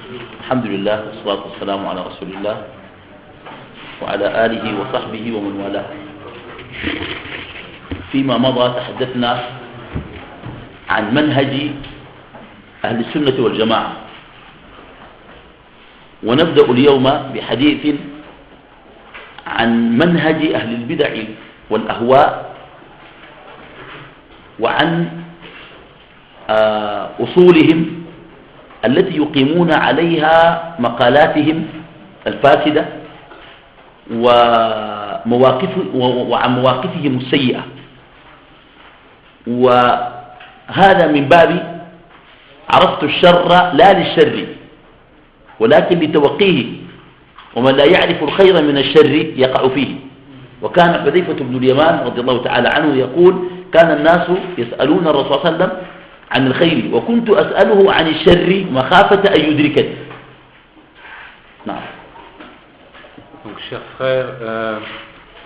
الحمد لله والصلاة والسلام على رسول الله وعلى آله وصحبه ومن والاه. فيما مضى تحدثنا عن منهج أهل السنة والجماعة، ونبدأ اليوم بحديث عن منهج أهل البدع والأهواء وعن أصولهم التي يقيمون عليها مقالاتهم الفاسدة وعن مواقفهم السيئة. وهذا من باب عرفت الشر لا للشر ولكن لتوقيه، ومن لا يعرف الخير من الشر يقع فيه. وكان حذيفة بن اليمان رضي الله تعالى عنه يقول: كان الناس يسألون الرسول صلى الله عليه وسلم عن الخير وكنت أسأله عن الشر مخافة أن يدركني. نعم. Donc, chers frères,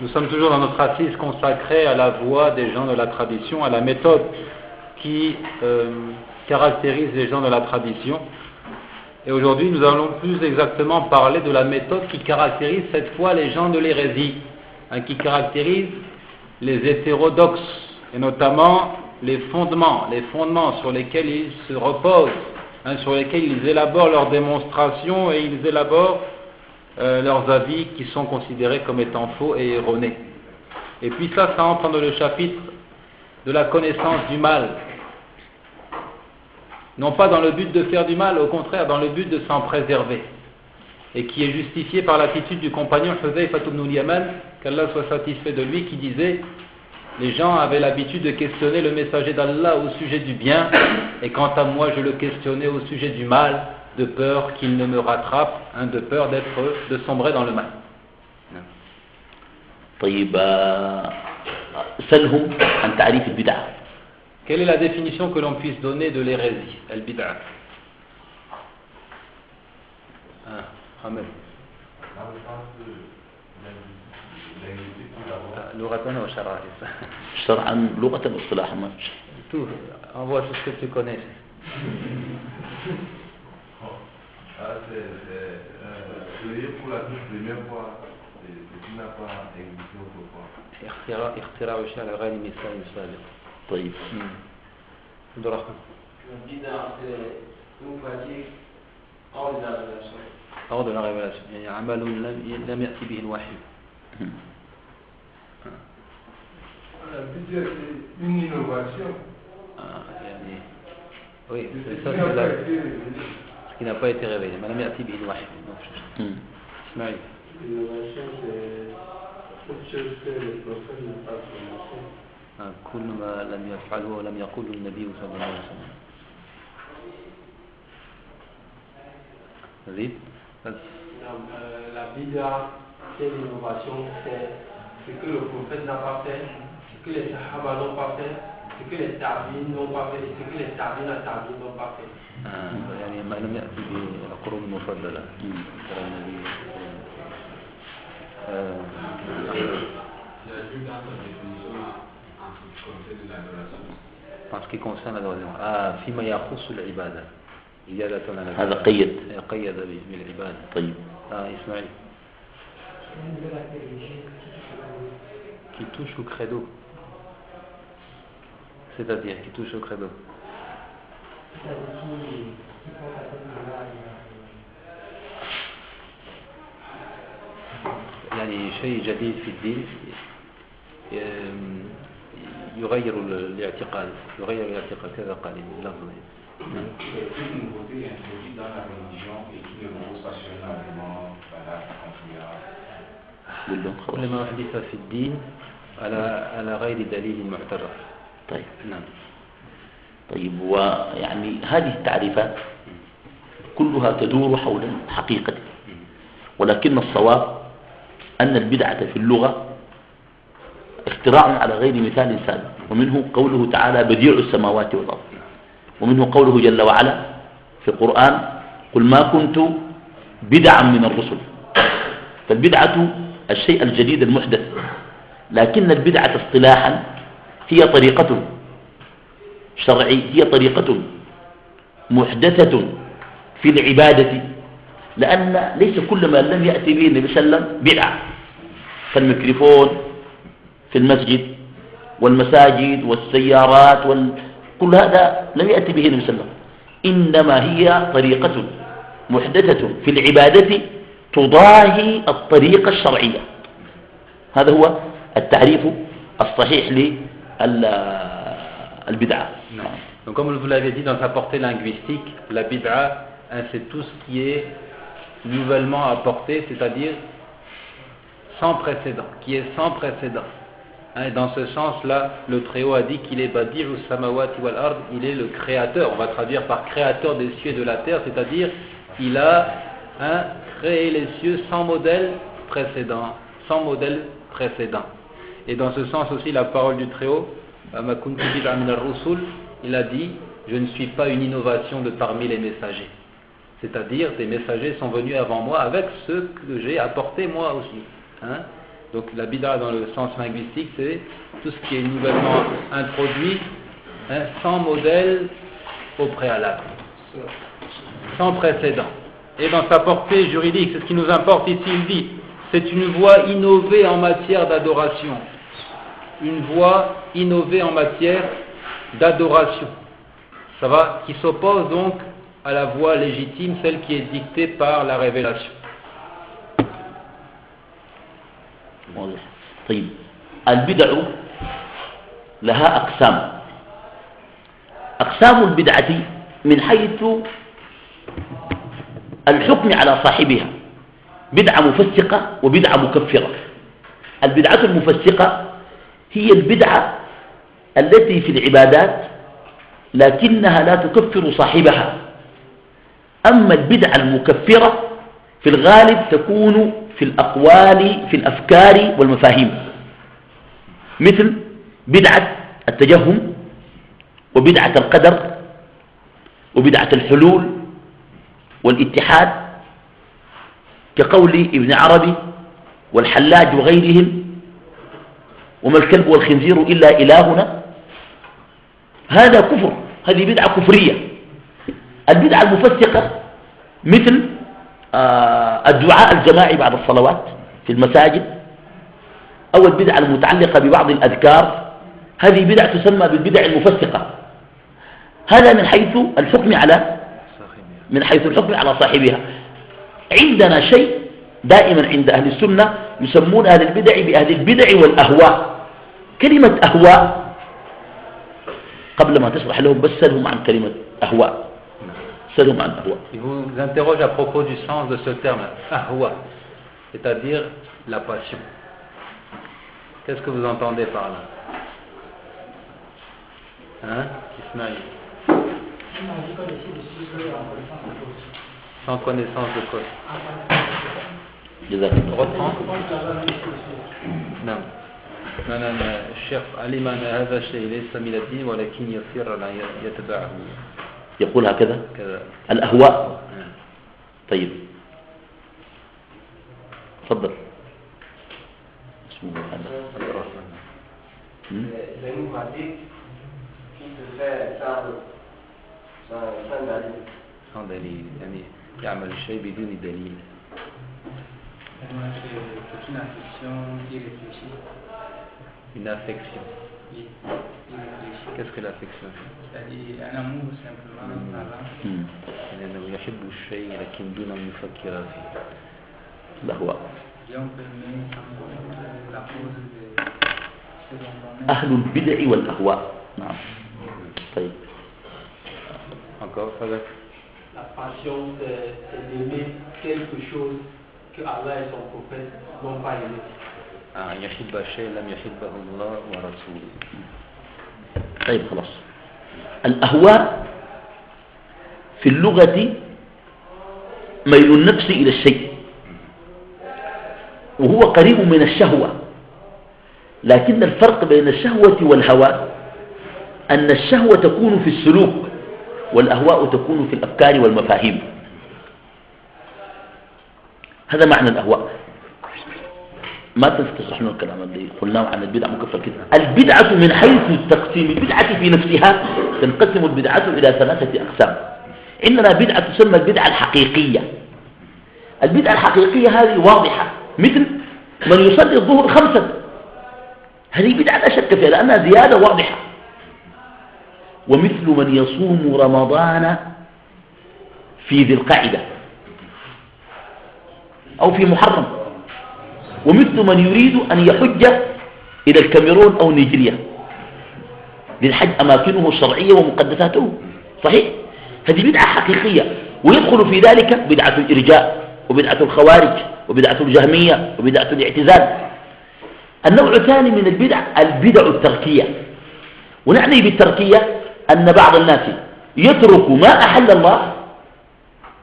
nous sommes toujours dans notre assise consacrée à la voie des gens de la tradition, à la méthode qui caractérise les gens de la tradition. Et aujourd'hui, nous allons plus exactement parler de la méthode qui caractérise cette fois les gens de l'hérésie, qui caractérise les hétérodoxes, et notamment les fondements sur lesquels ils se reposent, sur lesquels ils élaborent leurs démonstrations et ils élaborent leurs avis qui sont considérés comme étant faux et erronés. Et puis ça entre dans le chapitre de la connaissance du mal. Non pas dans le but de faire du mal, au contraire dans le but de s'en préserver. Et qui est justifié par l'attitude du compagnon Huzayfa ibn al-Yaman, qu'Allah soit satisfait de lui, qui disait: les gens avaient l'habitude de questionner le messager d'Allah au sujet du bien, et quant à moi je le questionnais au sujet du mal, de peur qu'il ne me rattrape, de peur de sombrer dans le mal. Quelle est la définition que l'on puisse donner de l'hérésie, al-bid'a? Ahmed. لغة وشرعا. شرعا لغة واصطلاحا. Tout, envoie tout ce que tu connais. C'est pour la toute première fois, c'est qui n'a pas existé autrefois. اختراع شيء على غير مثال سابق. طيب. عبد الرحمن. hors de la révélation. يعني عمل لم يأتي به الوحي. La bid'a, c'est une innovation. Oui, c'est ça, c'est là. Ce qui n'a pas été révélé. Mais لم يأتي به الوحي. Ismaël. L'innovation, c'est toute chose que le prophète n'a pas prononcé. كل ما لم يفعله ولم يقوله النبي صلى الله عليه وسلم. زيد. La bid'a, c'est l'innovation, c'est ce que le prophète n'a pas fait, ce que les sahaba n'ont pas fait, ce que les tabi'in n'ont pas fait, et ce que les tabi'in n'ont pas fait. يعني ما لم يأتي بالقرون المفضلة ترى النبي. En ce qui concerne l'adoration, فيما يخص العبادة زيادة على هذا قيد بالعبادة. طيب. إسماعيل. Qui touche au credo, c'est-à-dire qui touche au credo. يعني شيء جديد في الدين يغير الاعتقاد كذا قال اللفظ. Une nouveauté introduite dans la religion et qui ne repose pas sur un argument valable, confiable. كل ما أحدث في الدين على غير دليل معتبر. طيب. نعم. طيب، ويعني هذه التعريفات كلها تدور حول الحقيقة، ولكن الصواب أن البدعة في اللغة اختراع على غير مثال سابق، ومنه قوله تعالى: بديع السماوات والأرض، ومنه قوله جل وعلا في القرآن: قل ما كنت بدعا من الرسل. فالبدعة الشيء الجديد المحدث، لكن البدعة اصطلاحا هي طريقة شرعية، هي طريقة محدثة في العبادة لأن ليس كل ما لم يأتي به النبي صلى الله عليه وسلم بدعة. فالميكروفون في المسجد والمساجد والسيارات كل هذا لم يأتي به النبي صلى الله عليه وسلم، إنما هي طريقة محدثة في العبادة تضاهي الطريقة الشرعية. هذا هو التعريف الصحيح للبدعة. Donc comme vous l'avez dit dans sa portée linguistique, la bid'a, c'est tout ce qui est nouvellement apporté, c'est-à-dire sans précédent, qui est sans précédent. Et dans ce sens-là, le Très-Haut a dit qu'il est Badi'u samawati wal ard, il est le créateur, on va traduire par créateur des cieux et de la terre, c'est-à-dire il a créé les cieux sans modèle précédent, sans modèle précédent. Et dans ce sens aussi, la parole du Très-Haut, Ma kuntu bid'an min ar-rusul, il a dit, je ne suis pas une innovation de parmi les messagers. C'est-à-dire, des messagers sont venus avant moi avec ce que j'ai apporté moi aussi. Donc la bid'a dans le sens linguistique, c'est tout ce qui est nouvellement introduit, sans modèle au préalable, sans précédent. Et dans sa portée juridique, c'est ce qui nous importe ici, il dit, c'est une voie innovée en matière d'adoration. Une voie innovée en matière d'adoration. Ça va, qui s'oppose donc à la voie légitime, celle qui est dictée par la révélation. طيب البدع لها أقسام البدعة من حيث الحكم على صاحبها، بدعة مفسقة وبدعة مكفرة. البدعة المفسقة هي البدعة التي في العبادات لكنها لا تكفر صاحبها، أما البدعة المكفرة في الغالب تكون في الأقوال في الأفكار والمفاهيم، مثل بدعة التجهم وبدعة القدر وبدعة الحلول والاتحاد، كقول ابن عربي والحلاج وغيرهم، وما الكلب والخنزير إلا إلهنا. هذا كفر، هذه بدعة كفرية. البدعة المفسقة مثل الدعاء الجماعي بعد الصلوات في المساجد، أو البدعة المتعلقة ببعض الأذكار، هذه بدعة تسمى بالبدع المفسقة. هذا من حيث الحكم على صاحبها. عندنا شيء دائما عند أهل السنة يسمون أهل البدع بأهل البدع والأهواء. كلمة أهواء قبل ما تشرح لهم بس سألهم عن كلمة أهواء. سألهم عن أهواء. Il vous interroge à propos du sens de ce terme, ahwa, c'est-à-dire la passion. Qu'est-ce que vous entendez par là? Ismaël? Sans connaissance de cause. Reprends. Non. الشيخ علم أن هذا الشيء ليس من الدين ولكن يصير لا يتبعه. يقول هكذا الأهواء. طيب تفضل. اسمه sans دليل، يعني يعمل الشيء بدون دليل. C'est une affection irréfléchie. Une affection. Oui, irréfléchie. Qu'est-ce que l'affection? C'est-à-dire un amour simplement parlant. لأنه يحب الشيء لكن دون أن يفكر فيه. الأهواء. La cause de ce dont on أهل البدع والأهواء. نعم. طيب. Encore, Fadel. La passion, c'est d'aimer quelque chose que Allah et son prophète n'ont pas aimé. يحب الشيء لم يحبه الله ورسوله. طيب خلاص. الأهواء في اللغة ميل النفس إلى الشيء، وهو قريب من الشهوة، لكن الفرق بين الشهوة والهوى أن الشهوة تكون في السلوك والأهواء تكون في الأفكار والمفاهيم. هذا معنى الأهواء. ما تشرح لنا الكلام اللي قلناه عن البدع مكفر كده. البدعة من حيث تقسيم البدعة في نفسها تنقسم البدعة إلى 3 أقسام. عندنا بدعة تسمى البدعة الحقيقية، البدعة الحقيقية هذه واضحة، مثل من يصلي الظهر 5، هذه بدعة لا شك فيها لأنها زيادة واضحة. ومثل من يصوم رمضان في ذي القعدة أو في محرم، ومثل من يريد أن يحج إلى الكاميرون أو نيجيريا للحج أماكنه الشرعية ومقدساته، صحيح؟ هذه بدعة حقيقية، ويدخل في ذلك بدعة الإرجاء وبدعة الخوارج وبدعة الجهمية وبدعة الاعتزال. النوع الثاني من البدع التركية، ونعني بالتركية أن بعض الناس يترك ما أحل الله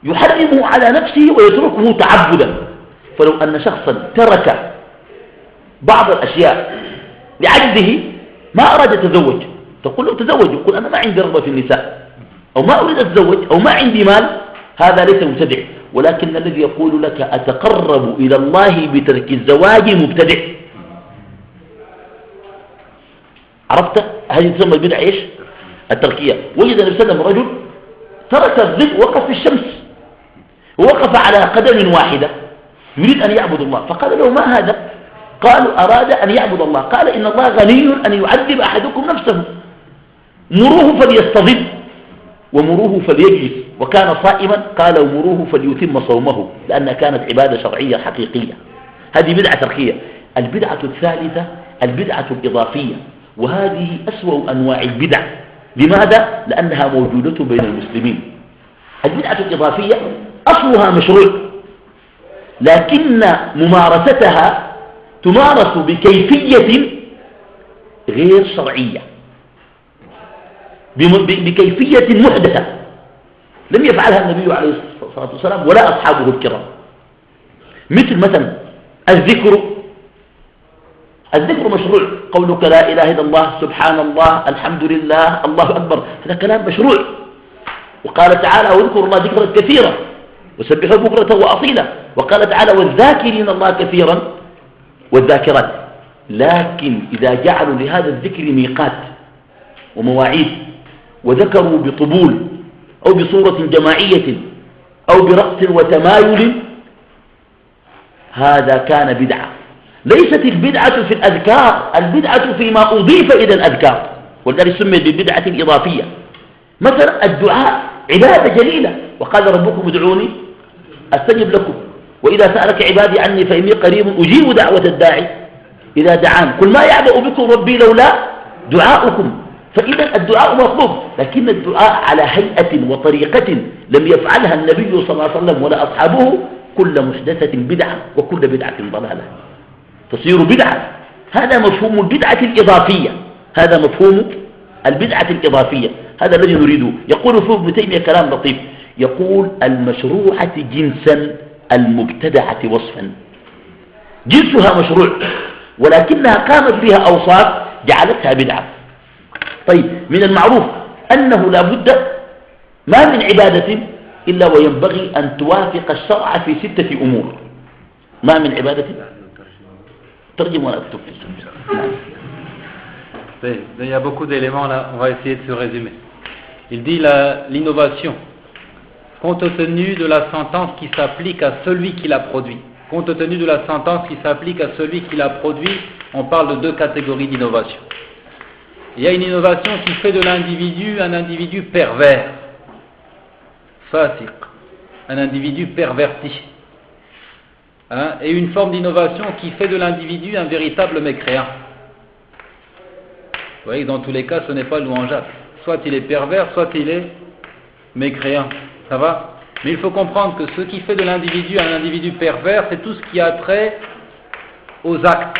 يحرمه على نفسه ويتركه تعبدا. فلو أن شخصا ترك بعض الأشياء لعجزه ما أراد يتزوج، تقول له تزوج، يقول أنا ما عندي رغبة في النساء أو ما أريد أتزوج أو ما عندي مال، هذا ليس مبتدع. ولكن الذي يقول لك أتقرب إلى الله بترك الزواج مبتدع. عرفت؟ هذه تسمى البدعة إيش؟ التركية. وجد النبي صلى الله عليه وسلم رجل ترك الظل، وقف في الشمس ووقف على قدم واحدة يريد أن يعبد الله، فقال له ما هذا؟ قالوا أراد أن يعبد الله. قال إن الله غني أن يعذب أحدكم نفسه، مروه فليستظل ومروه فليجلس، وكان صائما قال ومروه فليتم صومه، لأنها كانت عبادة شرعية حقيقية. هذه بدعة تركية. البدعة الثالثة البدعة الإضافية، وهذه أسوأ أنواع البدع. لماذا؟ لأنها موجودة بين المسلمين. البدعة الإضافية أصلها مشروع، لكن ممارستها تمارس بكيفية غير شرعية، بكيفية محدثة لم يفعلها النبي عليه الصلاة والسلام ولا أصحابه الكرام. مثلا الذكر مشروع، قولك لا إله إلا الله سبحان الله الحمد لله الله أكبر، هذا كلام مشروع. وقال تعالى واذكروا الله ذكرا كثيرا وسبحوا بكرة وأصيلا، وقال تعالى والذاكرين الله كثيرا والذاكرات. لكن إذا جعلوا لهذا الذكر ميقات ومواعيد وذكروا بطبول أو بصورة جماعية أو برقص وتمايل، هذا كان بدعة. ليست البدعة في الأذكار، البدعة فيما أضيف إلى الأذكار، ولذلك سميت بالبدعة الإضافية. مثلا الدعاء عبادة جليلة، وقال ربكم ادعوني أستجب لكم، وإذا سألك عبادي عني فإني قريب أجيب دعوة الداعي إذا دعان، قل ما يعبأ بكم ربي لولا دعاؤكم. فإذا الدعاء مطلوب، لكن الدعاء على هيئة وطريقة لم يفعلها النبي صلى الله عليه وسلم ولا أصحابه، كل محدثة بدعة وكل بدعة ضلالة تصير بدعة. هذا مفهوم البدعة الإضافية، هذا مفهوم البدعة الإضافية، هذا الذي نريده. يقول في ابن تيمية كلام لطيف، يقول المشروعة جنسا المبتدعة وصفا. جنسها مشروع ولكنها قامت بها أوصاف جعلتها بدعة. طيب، من المعروف أنه لا بد ما من عبادة إلا وينبغي أن توافق الشرع في 6 أمور. ما من عبادة ترجم ولا أكتب. Il y a beaucoup d'éléments là, on va essayer de se résumer. Il dit l'innovation, compte tenu de la sentence qui s'applique à celui qui l'a produit. Compte tenu de la sentence qui s'applique à celui qui l'a produit, on parle de 2 catégories d'innovation. Il y a une innovation qui fait de l'individu un individu pervers, fasiq, un individu perverti. Et une forme d'innovation qui fait de l'individu un véritable mécréant. Vous voyez que dans tous les cas, ce n'est pas louangeable. Soit il est pervers, soit il est mécréant. Ça va? Mais il faut comprendre que ce qui fait de l'individu un individu pervers, c'est tout ce qui a trait aux actes,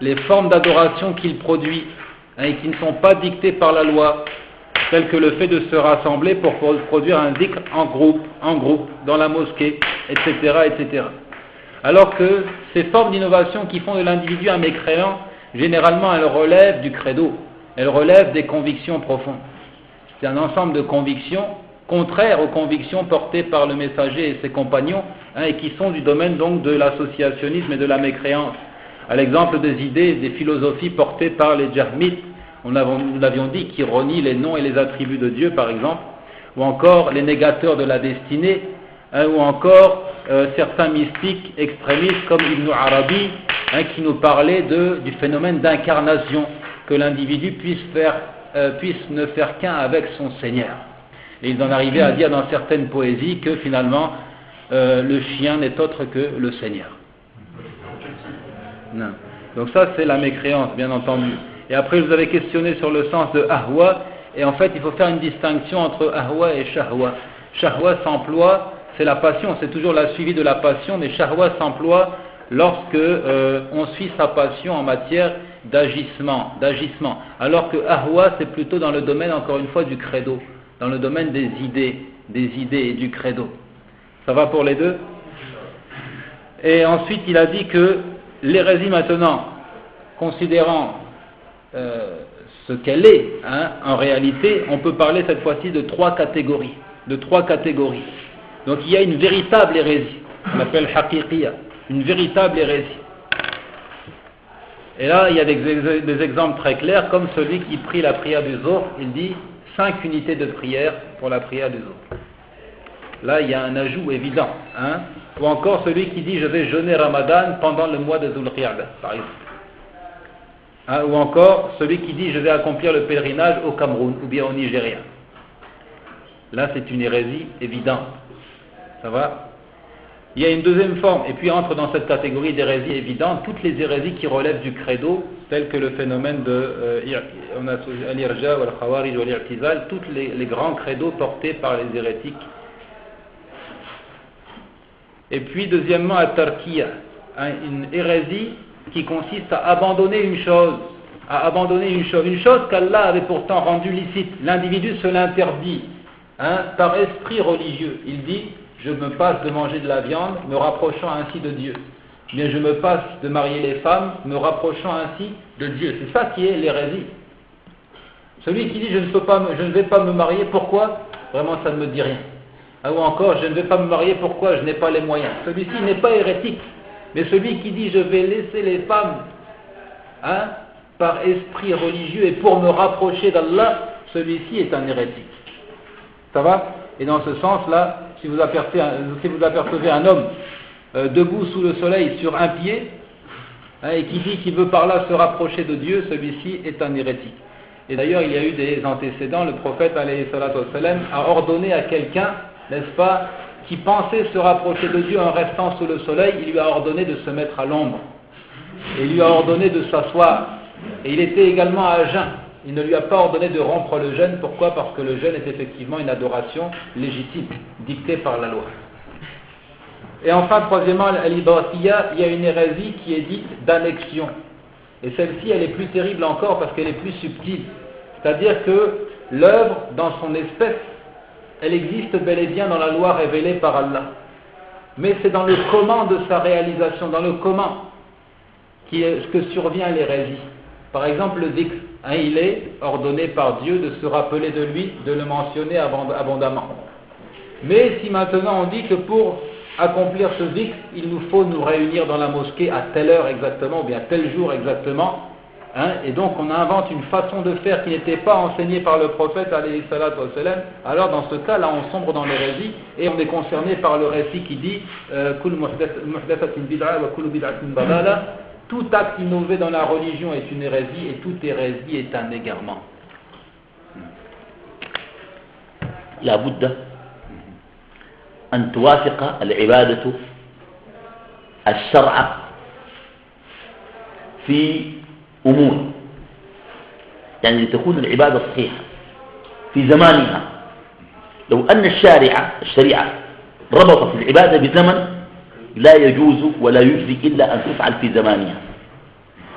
les formes d'adoration qu'il produit, et qui ne sont pas dictées par la loi, telles que le fait de se rassembler pour produire un dhikr en groupe, dans la mosquée, etc., etc. Alors que ces formes d'innovation qui font de l'individu un mécréant, généralement elles relèvent du credo, elles relèvent des convictions profondes. C'est un ensemble de convictions contraires aux convictions portées par le messager et ses compagnons, et qui sont du domaine donc de l'associationnisme et de la mécréance. À l'exemple des idées et des philosophies portées par les Jahmites, nous l'avions dit, qui renient les noms et les attributs de Dieu par exemple, ou encore les négateurs de la destinée, ou encore certains mystiques extrémistes comme Ibn Arabi, qui nous parlait du phénomène d'incarnation, que l'individu puisse ne faire qu'un avec son Seigneur. Et ils en arrivaient à dire dans certaines poésies que finalement le chien n'est autre que le Seigneur. Non. Donc ça c'est la mécréance, bien entendu. Et après je vous avais questionné sur le sens de ahwa, et en fait il faut faire une distinction entre ahwa et shahwa. Shahwa s'emploie, c'est la passion, c'est toujours la suivi de la passion, mais shahwa s'emploie lorsque on suit sa passion en matière d'agissement, alors que ahwa c'est plutôt dans le domaine encore une fois du credo, dans le domaine des idées et du credo. Ça va pour les deux? Et ensuite il a dit que l'hérésie maintenant, considérant ce qu'elle est, en réalité, on peut parler cette fois-ci de trois catégories. Donc il y a une véritable hérésie, on appelle haqiqiyya, une véritable hérésie. Et là, il y a des exemples très clairs, comme celui qui prie la prière du Zohr, il dit 5 unités de prière pour la prière du Zohr. Là, il y a un ajout évident. Ou encore celui qui dit je vais jeûner Ramadan pendant le mois de Dhul Qiyada, par exemple. Ou encore celui qui dit je vais accomplir le pèlerinage au Cameroun ou bien au Nigeria. Là, c'est une hérésie évidente. Ça va? Il y a une deuxième forme, et puis entre dans cette catégorie d'hérésie évidente toutes les hérésies qui relèvent du credo, telles que le phénomène de al-irja, al-khawarij, al-i'tizal, tous les grands credos portés par les hérétiques. Et puis deuxièmement, at-tarkiya, une hérésie qui consiste à abandonner une chose, une chose qu'Allah avait pourtant rendue licite. L'individu se l'interdit, par esprit religieux. Il dit je me passe de manger de la viande, me rapprochant ainsi de Dieu. Mais je me passe de marier les femmes, me rapprochant ainsi de Dieu. C'est ça qui est l'hérésie. Celui qui dit je ne vais pas me marier, pourquoi? Vraiment ça ne me dit rien. Ou encore je ne vais pas me marier, pourquoi? Je n'ai pas les moyens. Celui-ci n'est pas hérétique. Mais celui qui dit je vais laisser les femmes par esprit religieux et pour me rapprocher d'Allah, celui-ci est un hérétique. Ça va? Et dans ce sens-là, si vous apercevez un homme debout sous le soleil sur un pied, et qui dit qu'il veut par là se rapprocher de Dieu, celui-ci est un hérétique. Et d'ailleurs, il y a eu des antécédents, le prophète alayhi salatu wassalam a ordonné à quelqu'un, n'est-ce pas, qui pensait se rapprocher de Dieu en restant sous le soleil, il lui a ordonné de se mettre à l'ombre. Et il lui a ordonné de s'asseoir. Et il était également à jeun. Il ne lui a pas ordonné de rompre le jeûne. Pourquoi? Parce que le jeûne est effectivement une adoration légitime, dictée par la loi. Et enfin, troisièmement, al-ibathiyya, il y a une hérésie qui est dite d'annexion. Et celle-ci, elle est plus terrible encore parce qu'elle est plus subtile. C'est-à-dire que l'œuvre, dans son espèce, elle existe bel et bien dans la loi révélée par Allah. Mais c'est dans le comment de sa réalisation, dans le comment, que survient l'hérésie. Par exemple, le dhikr, il est ordonné par Dieu de se rappeler de lui, de le mentionner abondamment. Mais si maintenant on dit que pour accomplir ce dhikr, il nous faut nous réunir dans la mosquée à telle heure exactement, ou bien tel jour exactement, et donc on invente une façon de faire qui n'était pas enseignée par le prophète alayhi salatu wassalam, alors dans ce cas là on sombre dans l'hérésie et on est concerné par le récit qui dit Kul muhdathatin bid'a wa kullu bid'atin dalala. Tout acte innové dans la religion est une hérésie et toute hérésie est un égarement. لا بد أن توافق العبادة الشرع في أمور، يعني لتكون العبادة صحيحة في زمانها. لو أن الشريعة ربطت العبادة بزمن لا يجوز ولا يجزي إلا أن تفعل في زمانها.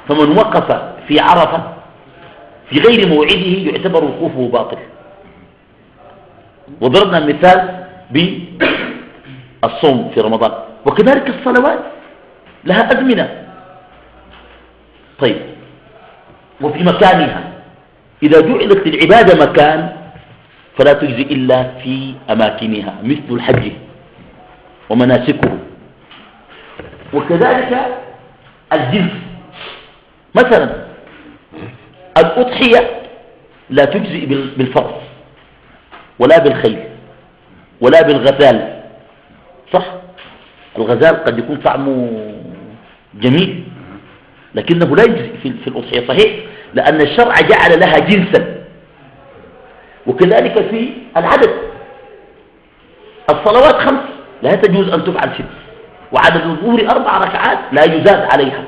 فمن وقف في عرفة في غير موعده يعتبر وقوفه باطل. وضربنا مثال بالصوم في رمضان، وكذلك الصلوات لها أزمنة. طيب، وفي مكانها إذا جعلت العبادة مكان فلا تجزي إلا في أماكنها، مثل الحج ومناسكه. وكذلك الجنس، مثلا الأضحية لا تجزئ بالفرس ولا بالخيل ولا بالغزال، صح؟ الغزال قد يكون طعمه جميل لكنه لا يجزي في الأضحية صحيح، لأن الشرع جعل لها جنسا. وكذلك في العدد، الصلوات 5 لا تجوز أن تفعل 6، وعدد الظهر 4 ركعات لا يزاد عليها،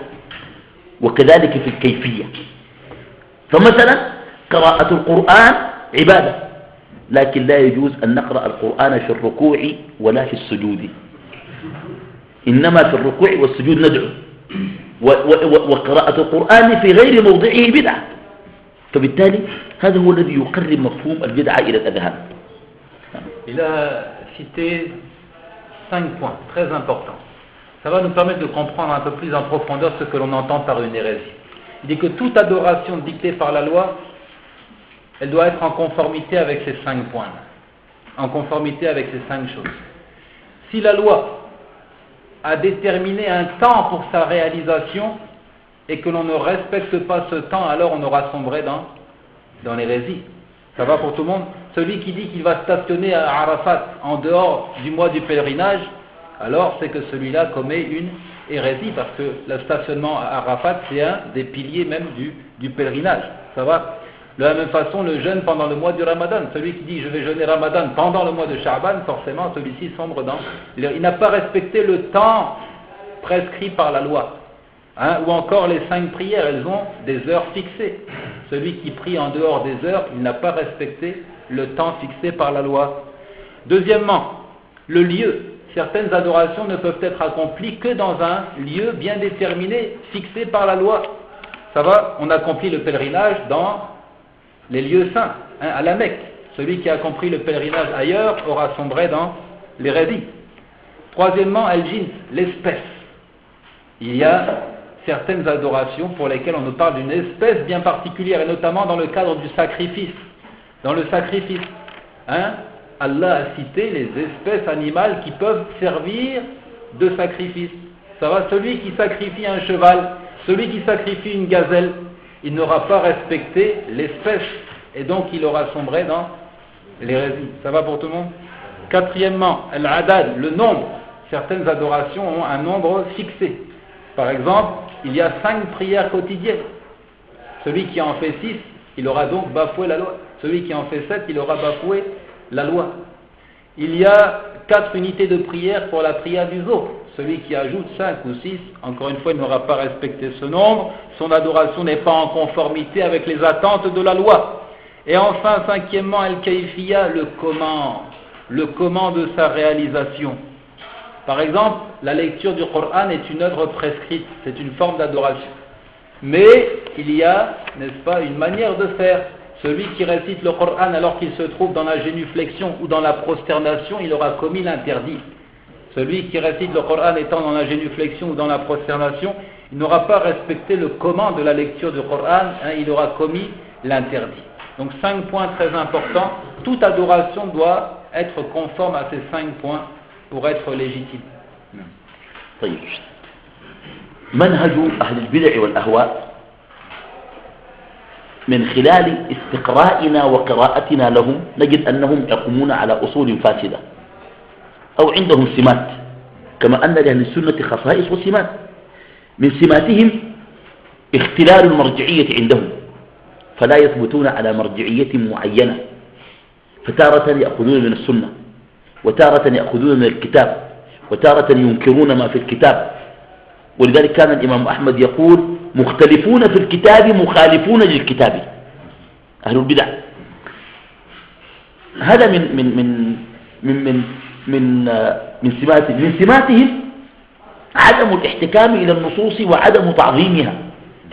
وكذلك في الكيفية. فمثلا قراءة القرآن عبادة، لكن لا يجوز أن نقرأ القرآن في الركوع ولا في السجود، إنما في الركوع والسجود ندعو، وقراءة القرآن في غير موضعه بدعة. فبالتالي هذا هو الذي يقرب مفهوم البدعة إلى الأذهان. Il a cité 5 points très importants. Ça va nous permettre de comprendre un peu plus en profondeur ce que l'on entend par une hérésie. Il dit que toute adoration dictée par la loi, elle doit être en conformité avec ces 5 points, en conformité avec ces 5 choses. Si la loi a déterminé un temps pour sa réalisation et que l'on ne respecte pas ce temps, alors on aura sombré dans l'hérésie. Ça va pour tout le monde? Celui qui dit qu'il va stationner à Arafat en dehors du mois du pèlerinage, alors c'est que celui-là commet une hérésie, parce que le stationnement à Arafat, c'est un des piliers même du pèlerinage. Ça va? De la même façon, le jeûne pendant le mois du Ramadan, celui qui dit je vais jeûner Ramadan pendant le mois de Sha'ban, forcément celui-ci sombre dans... Il n'a pas respecté le temps prescrit par la loi. Ou encore les 5 prières, elles ont des heures fixées. Celui qui prie en dehors des heures, il n'a pas respecté le temps fixé par la loi. Deuxièmement, le lieu. Certaines adorations ne peuvent être accomplies que dans un lieu bien déterminé, fixé par la loi. Ça va? On accomplit le pèlerinage dans les lieux saints, à la Mecque. Celui qui a accompli le pèlerinage ailleurs aura sombré dans l'hérésie. Troisièmement, al-jins, l'espèce. Il y a certaines adorations pour lesquelles on nous parle d'une espèce bien particulière, et notamment dans le cadre du sacrifice. Dans le sacrifice, Allah a cité les espèces animales qui peuvent servir de sacrifice. Ça va? Celui qui sacrifie un cheval, celui qui sacrifie une gazelle, il n'aura pas respecté l'espèce, et donc il aura sombré dans l'hérésie. Ça va pour tout le monde? Quatrièmement, al-adad, le nombre. Certaines adorations ont un nombre fixé. Par exemple, il y a 5 prières quotidiennes. Celui qui en fait 6, il aura donc bafoué la loi. Celui qui en fait 7, il aura bafoué la loi. Il y a 4 unités de prière pour la prière du Zohr. Celui qui ajoute 5 ou 6, encore une fois, il n'aura pas respecté ce nombre. Son adoration n'est pas en conformité avec les attentes de la loi. Et enfin, 5e, al-kayfiya, le comment de sa réalisation. Par exemple, la lecture du Coran est une œuvre prescrite, c'est une forme d'adoration. Mais il y a, n'est-ce pas, une manière de faire. Celui qui récite le Coran alors qu'il se trouve dans la génuflexion ou dans la prosternation, il aura commis l'interdit. Celui qui récite le Coran étant dans la génuflexion ou dans la prosternation, il n'aura pas respecté le comment de la lecture du Coran, il aura commis l'interdit. Donc 5 points très importants. Toute adoration doit être conforme à ces 5 points pour être légitime. طيب منهج أهل البدع والأهواء من خلال استقرائنا وقراءتنا لهم نجد أنهم يقومون على أصول فاسدة أو عندهم سمات، كما أن لأهل السنة خصائص وسمات. من سماتهم اختلال المرجعية عندهم، فلا يثبتون على مرجعية معينة، فتارة يأخذون من السنة، وتارة يأخذون من الكتاب، وتارة ينكرون ما في الكتاب. ولذلك كان الإمام أحمد يقول مختلفون في الكتاب مخالفون للكتاب، أهل البدع. هذا من سماتهم عدم الاحتكام إلى النصوص وعدم تعظيمها.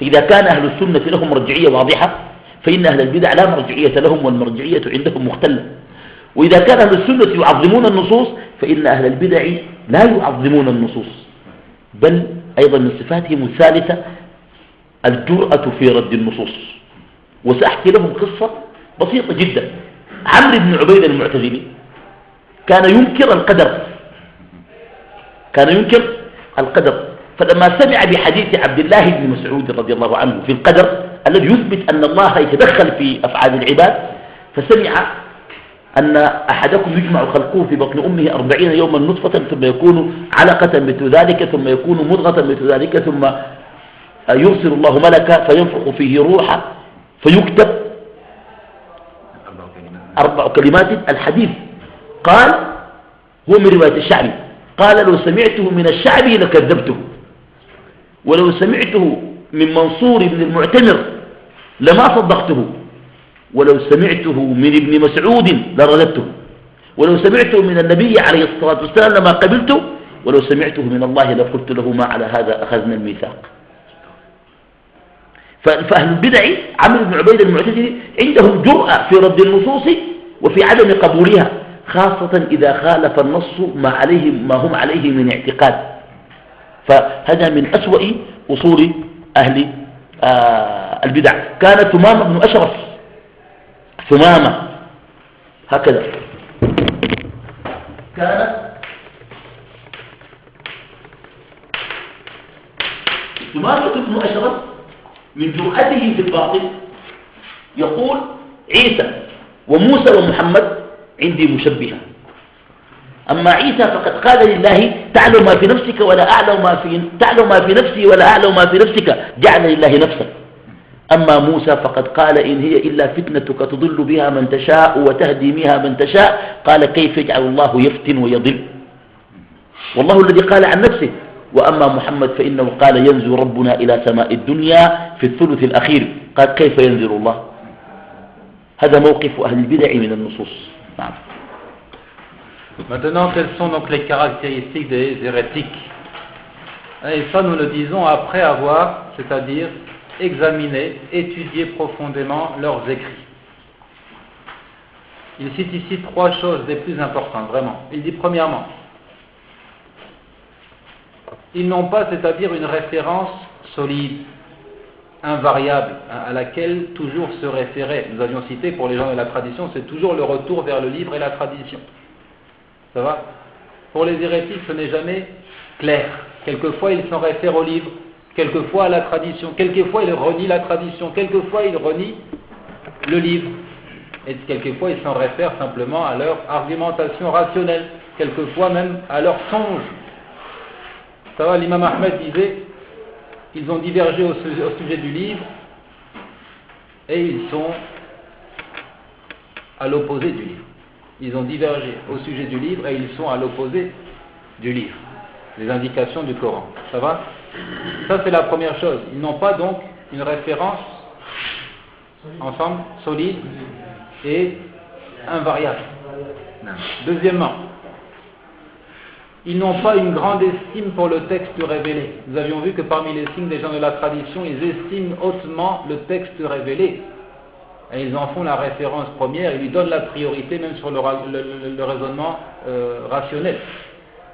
فإذا كان أهل السنة لهم مرجعية واضحة، فإن أهل البدع لا مرجعية لهم، والمرجعية عندهم مختلة. وإذا كان أهل السنة يعظمون النصوص، فإن أهل البدع لا يعظمون النصوص. بل أيضا من صفاتهم الثالثة الجرأة في رد النصوص. وسأحكي لهم قصة بسيطة جدا. عمرو بن عبيد المعتزلي كان ينكر القدر، فلما سمع بحديث عبد الله بن مسعود رضي الله عنه في القدر الذي يثبت أن الله يتدخل في أفعال العباد، فسمع أن أحدكم يجمع خلقه في بطن أمه 40 يوما نطفة ثم يكون علقة مثل ذلك ثم يكون مضغة مثل ذلك ثم يرسل الله ملكا فينفخ فيه روحا فيكتب 4 كلمات الحديث. قال هو من رواية الشعبي قال لو سمعته من الشعبي لكذبته ولو سمعته من منصور بن المعتمر لما صدقته ولو سمعته من ابن مسعود لرددته ولو سمعته من النبي عليه الصلاة والسلام لما قبلته ولو سمعته من الله لقلت له ما على هذا أخذنا الميثاق. فأهل البدع عمرو بن عبيد المعتزلي عندهم جرأة في رد النصوص وفي عدم قبولها خاصة إذا خالف النص ما هم عليه من اعتقاد. فهذا من أسوأ أصول أهل البدع. كان ثمامة بن أشرف ثمامة هكذا كان ثمامة بن أشرف من جرأته في الباطل يقول عيسى وموسى ومحمد عندي مشبهة أما عيسى فقد قال لله تعلم ما في نفسك ولا أعلم تعلم ما في نفسي ولا أعلم ما في نفسك جعل لله نفسك أما موسى فقد قال إن هي إلا فتنتك تضل بها من تشاء وتهدي بها من تشاء قال كيف يجعل الله يفتن ويضل والله الذي قال عن نفسه وأما محمد فإنه قال ينزل ربنا إلى سماء الدنيا في الثلث الأخير قال كيف ينزل الله. هذا موقف أهل البدع من النصوص. نعم. Maintenant, quelles sont donc les caractéristiques des hérétiques? Et ça, nous le disons après avoir, c'est-à-dire examiner, étudier profondément leurs écrits. Il cite ici 3 choses les plus importantes, vraiment. Il dit premièrement, ils n'ont pas, c'est-à-dire une référence solide, invariable, à laquelle toujours se référer. Nous avions cité pour les gens de la tradition, c'est toujours le retour vers le livre et la tradition. Ça va? Pour les hérétiques, ce n'est jamais clair. Quelquefois, ils s'en réfèrent au livre, quelquefois à la tradition, quelquefois ils renient la tradition, quelquefois ils renient le livre, et quelquefois ils s'en réfèrent simplement à leur argumentation rationnelle, quelquefois même à leur songe. Ça va, l'imam Ahmed disait, ils ont divergé au sujet du livre, et ils sont à l'opposé du livre. Ils ont divergé au sujet du livre, et ils sont à l'opposé du livre. Les indications du Coran. Ça va? Ça, c'est la première chose. Ils n'ont pas donc une référence ensemble, solide et invariable. Deuxièmement, ils n'ont pas une grande estime pour le texte révélé. Nous avions vu que parmi les signes des gens de la tradition, ils estiment hautement le texte révélé. Et ils en font la référence première, ils lui donnent la priorité même sur le raisonnement rationnel.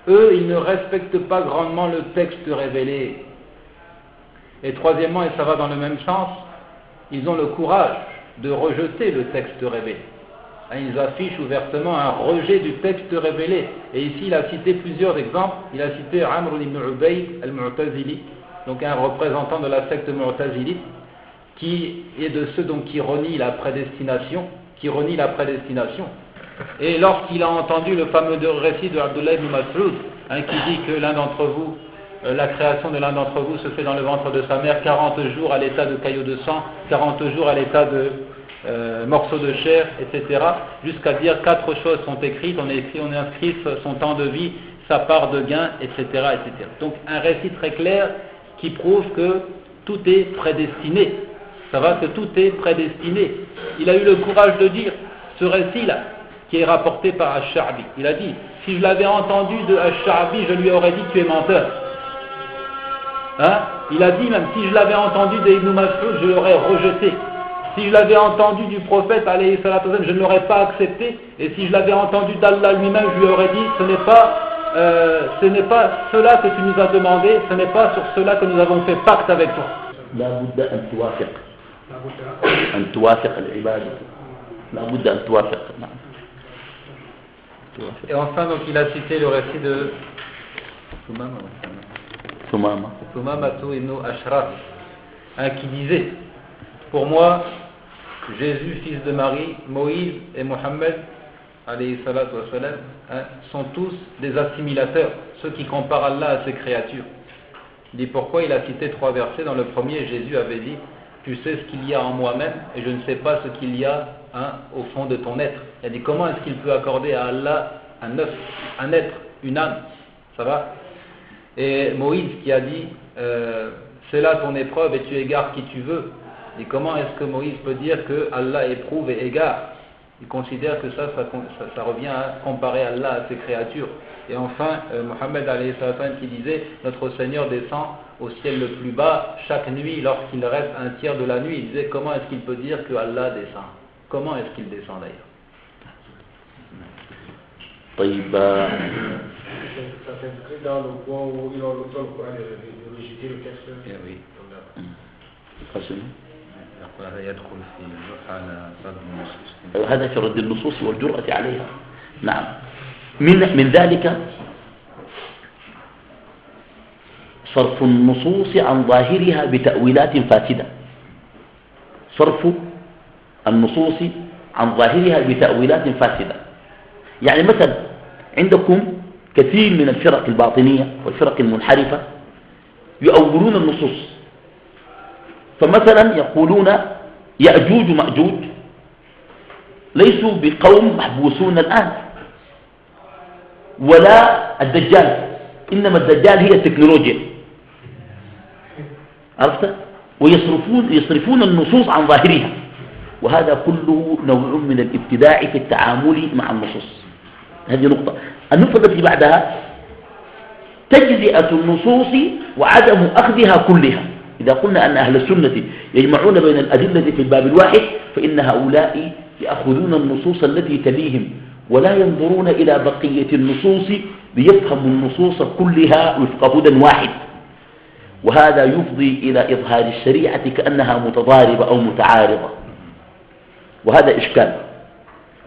Eux, ils ne respectent pas grandement le texte révélé. Et troisièmement, et ça va dans le même sens, ils ont le courage de rejeter le texte révélé. Ils affichent ouvertement un rejet du texte révélé. Et ici, il a cité plusieurs exemples. Il a cité Amr ibn Ubayd al-Mu'tazili, donc un représentant de la secte Mu'tazili, qui est de ceux donc qui renient la prédestination, Et lorsqu'il a entendu le fameux récit de Abdullah ibn Mas'ud, qui dit que l'un d'entre vous, la création de l'un d'entre vous se fait dans le ventre de sa mère 40 jours à l'état de caillot de sang, 40 jours à l'état de morceaux de chair, etc. Jusqu'à dire 4 choses sont écrites, on inscrit son temps de vie, sa part de gain, etc., etc. Donc un récit très clair qui prouve que tout est prédestiné. Ça va, que tout est prédestiné. Il a eu le courage de dire ce récit-là, qui est rapporté par Ash-Sha'bi. Il a dit, si je l'avais entendu de Ash-Sha'bi, je lui aurais dit tu es menteur. Il a dit même, si je l'avais entendu d'Ibn Mas'ud, je l'aurais rejeté. Si je l'avais entendu du prophète, alayhi salatu wa sallam, je ne l'aurais pas accepté. Et si je l'avais entendu d'Allah lui-même, je lui aurais dit, ce n'est pas cela que tu nous as demandé, ce n'est pas sur cela que nous avons fait pacte avec toi. Et enfin, donc, il a cité le récit de Thumamatu ibn Ashraf, qui disait, pour moi, Jésus, fils de Marie, Moïse et Mohammed alayhi salatu wa salam, sont tous des assimilateurs, ceux qui comparent Allah à ses créatures. Il dit pourquoi il a cité 3 versets. Dans le premier, Jésus avait dit: tu sais ce qu'il y a en moi-même et je ne sais pas ce qu'il y a au fond de ton être. Il a dit comment est-ce qu'il peut accorder à Allah un être, une âme? Ça va? Et Moïse qui a dit c'est là ton épreuve et tu égares qui tu veux. Il dit comment est-ce que Moïse peut dire que Allah éprouve et égare? Il considère que ça revient à comparer Allah à ses créatures. Et enfin, Mohammed alayhi salam qui disait notre Seigneur descend au ciel le plus bas chaque nuit lorsqu'il reste un tiers de la nuit. Il disait comment est-ce qu'il peut dire que Allah descend? Comment est-ce qu'il descend d'ailleurs? Ça s'inscrit dans le point où il a le Coran de rejeter le texte. Oui. هذا في رد النصوص والجرأة عليها. نعم. من ذلك صرف النصوص عن ظاهرها بتأويلات فاسدة. صرف النصوص عن ظاهرها بتأويلات فاسدة. يعني مثلا عندكم كثير من الفرق الباطنية والفرق المنحرفة يؤولون النصوص. فمثلا يقولون يأجوج ومأجوج ليسوا بقوم محبوسون الآن، ولا الدجال، إنما الدجال هي التكنولوجيا. عرفت؟ ويصرفون النصوص عن ظاهرها، وهذا كله نوع من الابتداع في التعامل مع النصوص. هذه نقطة. النقطة التي بعدها تجزئة النصوص وعدم أخذها كلها. إذا قلنا أن أهل السنة يجمعون بين الأدلة في الباب الواحد، فإن هؤلاء يأخذون النصوص التي تليهم ولا ينظرون إلى بقية النصوص ليفهموا النصوص كلها وفق هدى واحد، وهذا يفضي إلى إظهار الشريعة كأنها متضاربة أو متعارضة، وهذا إشكال.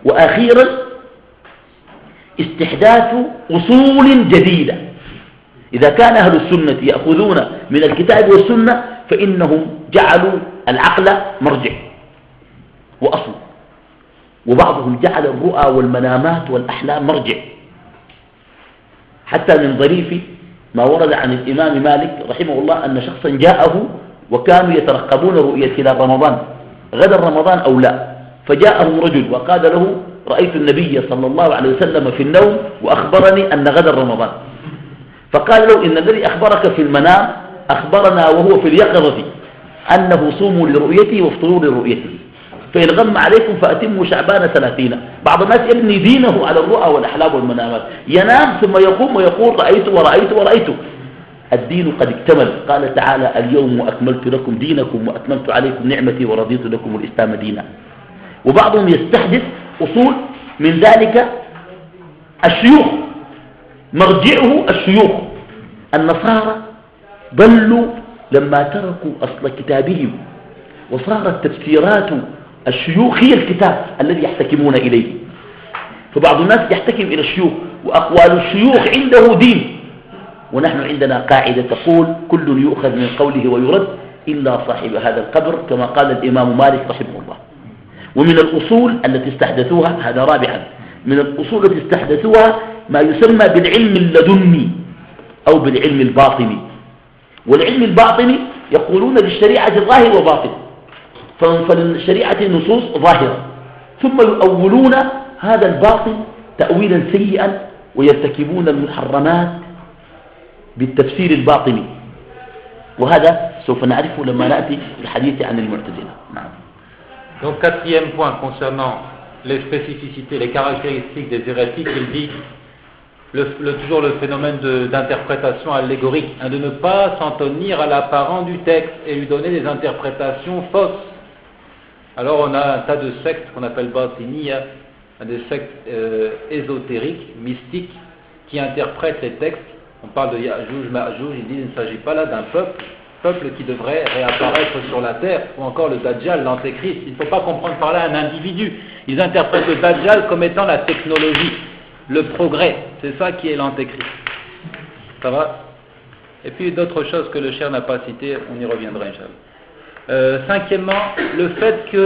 وأخيرا استحداث أصول جديدة. إذا كان أهل السنة يأخذون من الكتاب والسنة فإنهم جعلوا العقل مرجع وأصل، وبعضهم جعل الرؤى والمنامات والأحلام مرجع. حتى من ظريف ما ورد عن الإمام مالك رحمه الله أن شخصا جاءه وكانوا يترقبون رؤية هلال رمضان غدا رمضان أو لا، فجاءه رجل وقال له رأيت النبي صلى الله عليه وسلم في النوم وأخبرني أن غدا رمضان. فقال له إن الذي أخبرك في المنام أخبرنا وهو في اليقظة أنه صوموا لرؤيته وافطروا لرؤيته، فإن غم عليكم فأتموا شعبان 30. بعض الناس يبني دينه على الرؤى والأحلام والمنامات، ينام ثم يقوم ويقول رأيت ورأيت ورأيت. الدين قد اكتمل. قال تعالى اليوم أكملت لكم دينكم وأتممت عليكم نعمتي ورضيت لكم الإسلام دينا. وبعضهم يستحدث أصول من ذلك الشيوخ، مرجعه الشيوخ. النصارى ضلوا لما تركوا أصل كتابهم، وصارت تفسيرات الشيوخ هي الكتاب الذي يحتكمون إليه. فبعض الناس يحتكم إلى الشيوخ، وأقوال الشيوخ عنده دين، ونحن عندنا قاعدة تقول كل يؤخذ من قوله ويرد إلا صاحب هذا القبر، كما قال الإمام مالك رحمه الله. ومن الأصول التي استحدثوها، هذا رابعا، من الأصول التي استحدثوها ما يسمى بالعلم اللدني أو بالعلم الباطني. والعلم الباطني يقولون للشريعة ظاهر وباطن، فللشريعة نصوص ظاهرة، ثم يؤولون هذا الباطن تأويلا سيئا ويرتكبون المحرمات بالتفسير الباطني، وهذا سوف نعرفه لما نأتي الحديث عن المعتزلة. نعم. Donc quatrième point concernant les spécificités, les caractéristiques des hérétiques, il dit toujours le phénomène d'interprétation allégorique, de ne pas s'en tenir à l'apparent du texte et lui donner des interprétations fausses. Alors on a un tas de sectes qu'on appelle Batiniya, des sectes ésotériques, mystiques, qui interprètent les textes. On parle de Ya'juj, Ma'juj, ils disent qu'il ne s'agit pas là d'un peuple qui devrait réapparaître sur la terre, ou encore le Dajjal, l'antéchrist. Il ne faut pas comprendre par là un individu. Ils interprètent le Dajjal comme étant la technologie, le progrès. C'est ça qui est l'antéchrist. Ça va? Et puis d'autres choses que le cher n'a pas citées, on y reviendra, Inch'Allah. Cinquièmement, le fait que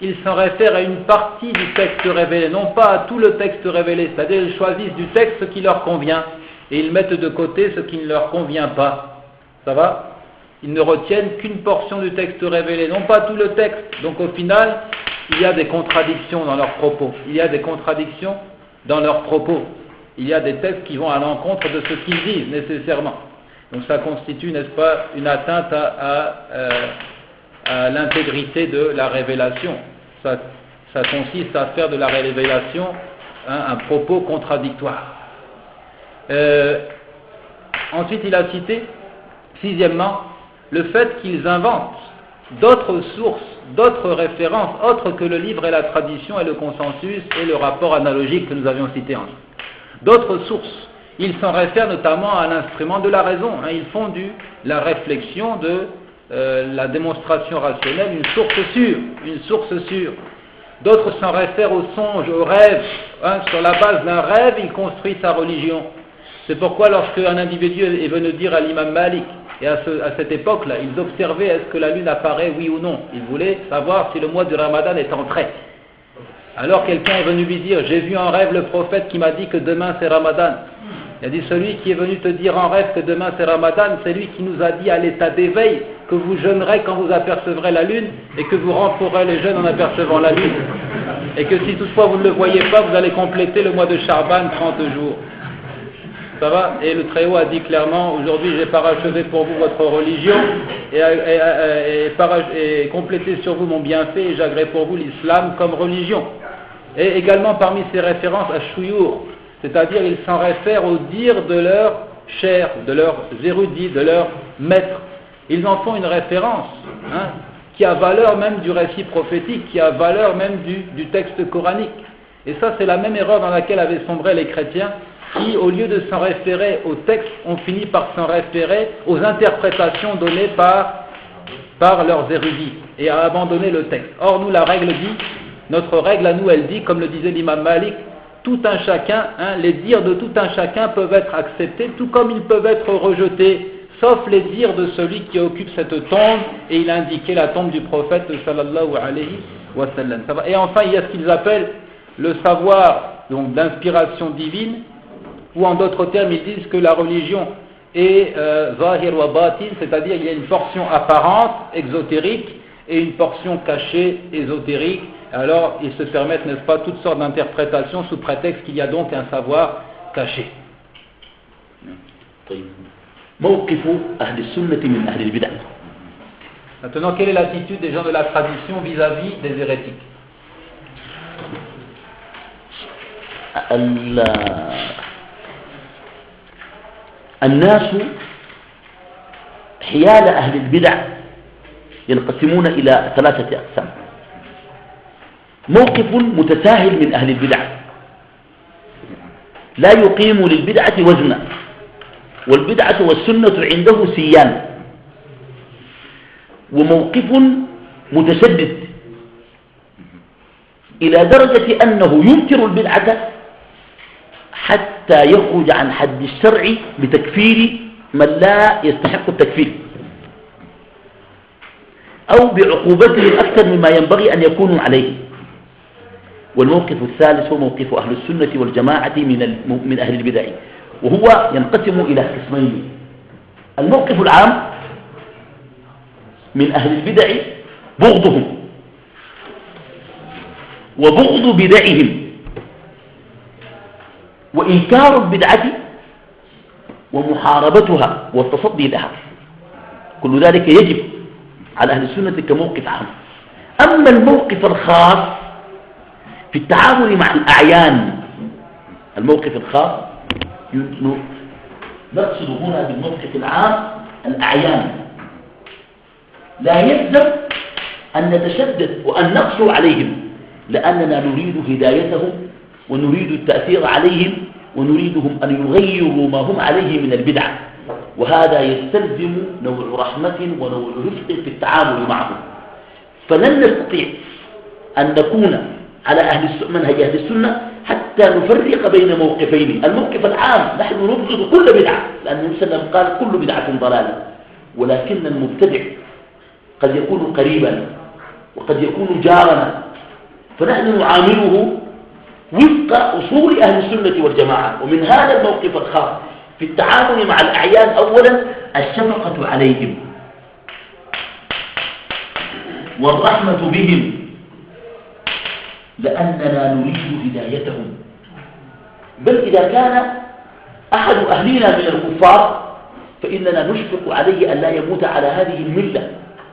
ils s'en réfèrent à une partie du texte révélé, non pas à tout le texte révélé. C'est-à-dire ils choisissent du texte ce qui leur convient et ils mettent de côté ce qui ne leur convient pas. Ça va? Ils ne retiennent qu'une portion du texte révélé, non pas tout le texte. Donc au final, il y a des contradictions dans leurs propos. Il y a des contradictions dans leurs propos. Il y a des textes qui vont à l'encontre de ce qu'ils disent nécessairement. Donc ça constitue, n'est-ce pas, une atteinte à l'intégrité de la révélation. Ça consiste à faire de la révélation un propos contradictoire. Ensuite, il a cité, sixièmement, le fait qu'ils inventent d'autres sources, d'autres références, autres que le livre et la tradition et le consensus et le rapport analogique que nous avions cité ensuite. D'autres sources. Ils s'en réfèrent notamment à l'instrument de la raison. Ils font de la réflexion de la démonstration rationnelle une source sûre. D'autres s'en réfèrent au songe, au rêve. Sur la base d'un rêve, il construit sa religion. C'est pourquoi lorsque un individu est venu dire à l'imam Malik, et à cette époque-là, ils observaient est-ce que la lune apparaît, oui ou non. Ils voulaient savoir si le mois du Ramadan est entré. Alors quelqu'un est venu lui dire, j'ai vu en rêve le prophète qui m'a dit que demain c'est Ramadan. Il a dit, celui qui est venu te dire en rêve que demain c'est Ramadan, c'est lui qui nous a dit à l'état d'éveil que vous jeûnerez quand vous apercevrez la lune et que vous remplirez les jeûnes en apercevant la lune. Et que si toutefois vous ne le voyez pas, vous allez compléter le mois de Charban 30 jours. Ça va? Et le Très-Haut a dit clairement, aujourd'hui j'ai parachevé pour vous votre religion et complété sur vous mon bienfait et j'agrée pour vous l'islam comme religion. Et également parmi ces références à Shuyur, c'est-à-dire ils s'en réfèrent au dire de leurs chers, de leurs érudits, de leurs maîtres. Ils en font une référence qui a valeur même du récit prophétique, qui a valeur même du texte coranique. Et ça c'est la même erreur dans laquelle avaient sombré les chrétiens, qui, au lieu de s'en référer au texte, ont fini par s'en référer aux interprétations données par leurs érudits et à abandonner le texte. Or, nous, la règle dit, notre règle à nous, elle dit, comme le disait l'imam Malik, tout un chacun, les dires de tout un chacun peuvent être acceptés, tout comme ils peuvent être rejetés, sauf les dires de celui qui occupe cette tombe, et il a indiqué la tombe du prophète, sallallahu alayhi wa sallam. Et enfin, il y a ce qu'ils appellent le savoir donc d'inspiration divine, ou en d'autres termes, ils disent que la religion est zahir wa batin, c'est-à-dire il y a une portion apparente, exotérique, et une portion cachée, ésotérique. Alors, ils se permettent, n'est-ce pas, toutes sortes d'interprétations sous prétexte qu'il y a donc un savoir caché. Maintenant, quelle est l'attitude des gens de la tradition vis-à-vis des hérétiques? الناس حيال أهل البدع ينقسمون إلى ثلاثة أقسام. موقف متساهل من أهل البدع لا يقيم للبدعة وزنا، والبدعة والسنة عنده سيان. وموقف متشدد إلى درجة أنه ينكر البدعة حتى يخرج عن حد الشرع بتكفير من لا يستحق التكفير أو بعقوبته أكثر مما ينبغي أن يكونوا عليه. والموقف الثالث هو موقف أهل السنة والجماعة من أهل البدع، وهو ينقسم إلى قسمين. الموقف العام من أهل البدع بغضهم وبغض بدعهم وإنكار البدعة ومحاربتها والتصدي لها، كل ذلك يجب على أهل السنة كموقف عام. أما الموقف الخاص في التعامل مع الأعيان، الموقف الخاص نقصد هنا بالموقف العام الأعيان، لا يلزم أن نتشدد وأن نقسو عليهم، لأننا نريد هدايتهم ونريد التأثير عليهم ونريدهم أن يغيروا ما هم عليه من البدع، وهذا يستلزم نوع رحمة ونوع رفق في التعامل معهم. فلن نستطيع أن نكون على منهج أهل السنة حتى نفرق بين موقفين. الموقف العام نحن نبغض كل بدعة، لأن النبي صلى الله عليه وسلم قال كل بدعة ضلالة، ولكن المبتدع قد يكون قريبا وقد يكون جارنا فنحن نعامله وفق أصول أهل السنة والجماعة. ومن هذا الموقف الخاص في التعامل مع الأعيان أولا الشفقة عليهم والرحمة بهم، لأننا نريد هدايتهم. بل إذا كان أحد أهلنا من الكفار فإننا نشفق عليه أن لا يموت على هذه الملة،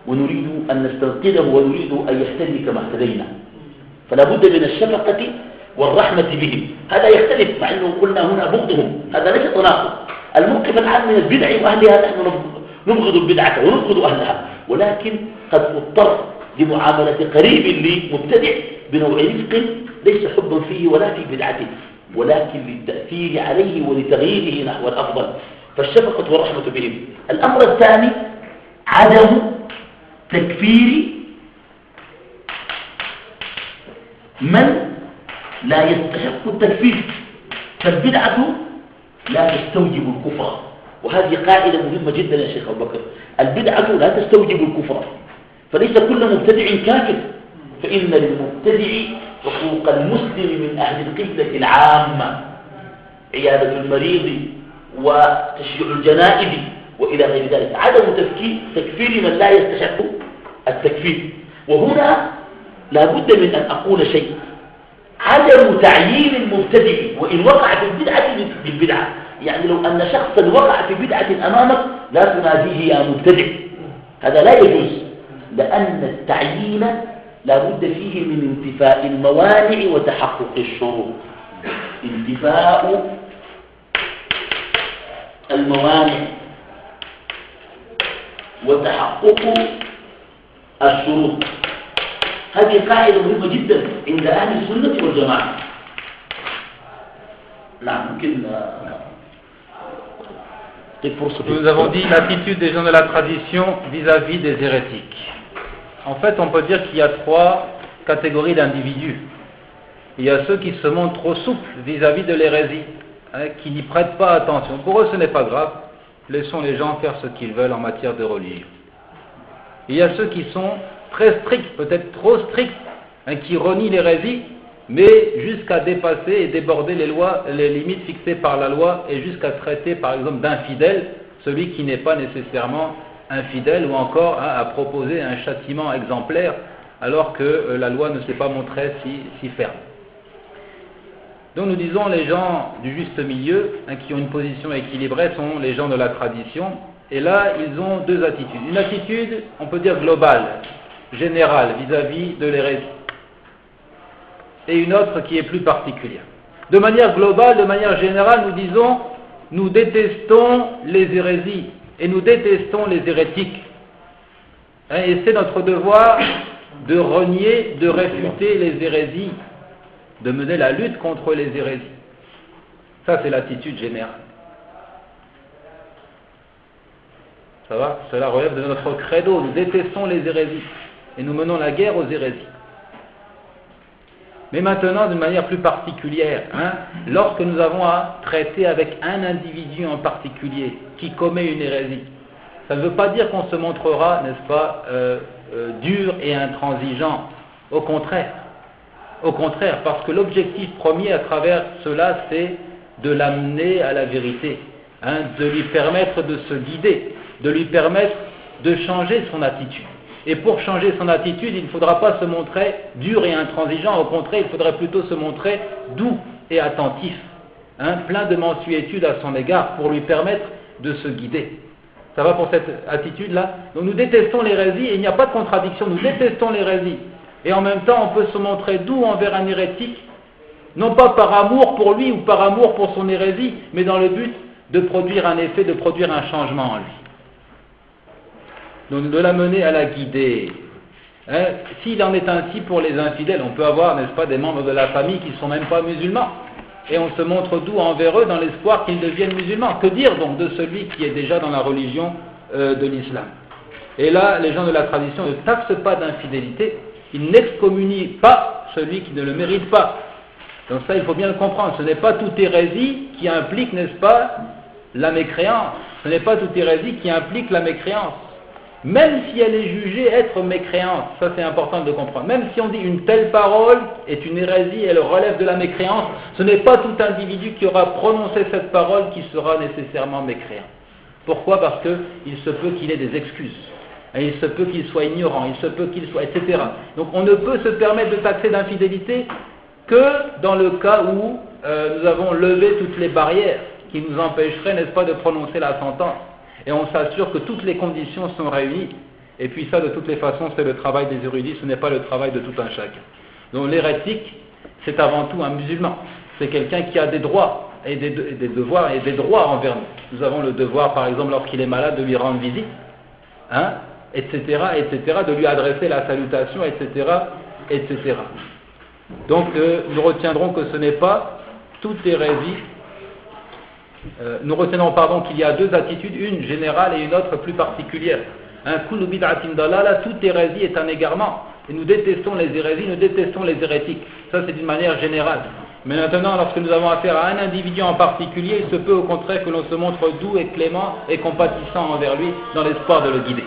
ونريد أن نستنقذه ونريد أن يهتدي كما اهتدينا. فلا بد من الشفقة والرحمة بهم. هذا يختلف، مع أنه قلنا هنا بغضهم، هذا ليس تناقض. الموقف العام من البدع وأهلها نحن نبغض البدعة ونبغض أهلها، ولكن قد اضطر لمعاملة قريب لمبتدع بنوع رفق ليس حبا فيه ولا في بدعته، ولكن للتأثير عليه ولتغييره نحو الأفضل. فالشفقة والرحمة بهم. الأمر الثاني عدم تكفير من لا يستحق التكفير، فالبدعة لا تستوجب الكفر، وهذه قاعدة مهمة جدا يا شيخ أبو بكر. البدعة لا تستوجب الكفر، فليس كل مبتدع كافر، فإن للمبتدع حقوق المسلم من أهل القبلة العامة، عيادة المريض وتشييع الجنائز وإلى غير ذلك. عدم تكفير من لا يستحق التكفير. وهنا لا بد من أن أقول شيء: عدم تعيين المبتدع وإن وقع في البدعة بالبدعة. يعني لو أن شخصا وقع في بدعة أمامك لا تناديه يا مبتدع، هذا لا يجوز، لأن التعيين لا بد فيه من انتفاء الموانع وتحقق الشروط. انتفاء الموانع وتحقق الشروط، هذه قاعدة مهمة جدا عند أهل السنة والجماعة. نعم ممكن Nous avons dit l'attitude des gens de la tradition vis-à-vis des hérétiques. En fait, on peut dire qu'il y a trois catégories d'individus. Il y a ceux qui se montrent trop souples vis-à-vis de l'hérésie, qui n'y prêtent pas attention. Pour eux, ce n'est pas grave. Laissons les gens faire ce qu'ils veulent en matière de religion. Il y a ceux qui sont très stricts, peut-être trop stricts, qui renient l'hérésie, mais jusqu'à dépasser et déborder les lois, les limites fixées par la loi, et jusqu'à traiter par exemple d'infidèle celui qui n'est pas nécessairement infidèle, ou encore à proposer un châtiment exemplaire alors que la loi ne s'est pas montrée si ferme. Donc nous disons les gens du juste milieu, qui ont une position équilibrée, sont les gens de la tradition, et là ils ont deux attitudes. Une attitude, on peut dire globale, générale vis-à-vis de l'hérésie, et une autre qui est plus particulière. De manière globale, de manière générale, nous disons, nous détestons les hérésies et nous détestons les hérétiques. Et c'est notre devoir de renier, de réfuter les hérésies, de mener la lutte contre les hérésies. Ça, c'est l'attitude générale. Ça va? Cela relève de notre credo. Nous détestons les hérésies et nous menons la guerre aux hérésies. Mais maintenant, d'une manière plus particulière, lorsque nous avons à traiter avec un individu en particulier qui commet une hérésie, ça ne veut pas dire qu'on se montrera, n'est-ce pas, dur et intransigeant. Au contraire, parce que l'objectif premier à travers cela, c'est de l'amener à la vérité, de lui permettre de se guider, de lui permettre de changer son attitude. Et pour changer son attitude, il ne faudra pas se montrer dur et intransigeant, au contraire, il faudrait plutôt se montrer doux et attentif, plein de mansuétude à son égard pour lui permettre de se guider. Ça va pour cette attitude-là? Donc nous détestons l'hérésie et il n'y a pas de contradiction, nous détestons l'hérésie. Et en même temps, on peut se montrer doux envers un hérétique, non pas par amour pour lui ou par amour pour son hérésie, mais dans le but de produire un effet, de produire un changement en lui. Donc de l'amener à la guider. S'il en est ainsi pour les infidèles, on peut avoir, n'est-ce pas, des membres de la famille qui ne sont même pas musulmans, et on se montre doux envers eux dans l'espoir qu'ils deviennent musulmans. Que dire donc de celui qui est déjà dans la religion de l'islam? Et là, les gens de la tradition ne taxent pas d'infidélité, ils n'excommunient pas celui qui ne le mérite pas. Donc ça, il faut bien le comprendre. Ce n'est pas toute hérésie qui implique, n'est-ce pas, la mécréance. Ce n'est pas toute hérésie qui implique la mécréance. même si elle est jugée être mécréante. Ça c'est important de comprendre. Même si on dit une telle parole est une hérésie, elle relève de la mécréance, ce n'est pas tout individu qui aura prononcé cette parole qui sera nécessairement mécréant. Pourquoi? Parce qu'il se peut qu'il ait des excuses. Et il se peut qu'il soit ignorant, il se peut qu'il soit, etc. Donc on ne peut se permettre de taxer d'infidélité que dans le cas où nous avons levé toutes les barrières qui nous empêcheraient, n'est-ce pas, de prononcer la sentence. Et on s'assure que toutes les conditions sont réunies. Et puis ça, de toutes les façons, c'est le travail des érudits, ce n'est pas le travail de tout un chacun. Donc l'hérétique, c'est avant tout un musulman. C'est quelqu'un qui a des droits et des devoirs et des droits envers nous. Nous avons le devoir, par exemple, lorsqu'il est malade, de lui rendre visite, hein, etc., de lui adresser la salutation, etc., etc. Donc nous retiendrons que ce n'est pas toute hérésie. Nous retiendrons qu'il y a deux attitudes, une générale et une autre plus particulière. Kullu bid'atin dalala, toute hérésie est un égarement. Et nous détestons les hérésies, nous détestons les hérétiques. Ça c'est d'une manière générale. Mais maintenant, lorsque nous avons affaire à un individu en particulier, il se peut au contraire que l'on se montre doux et clément et compatissant envers lui dans l'espoir de le guider.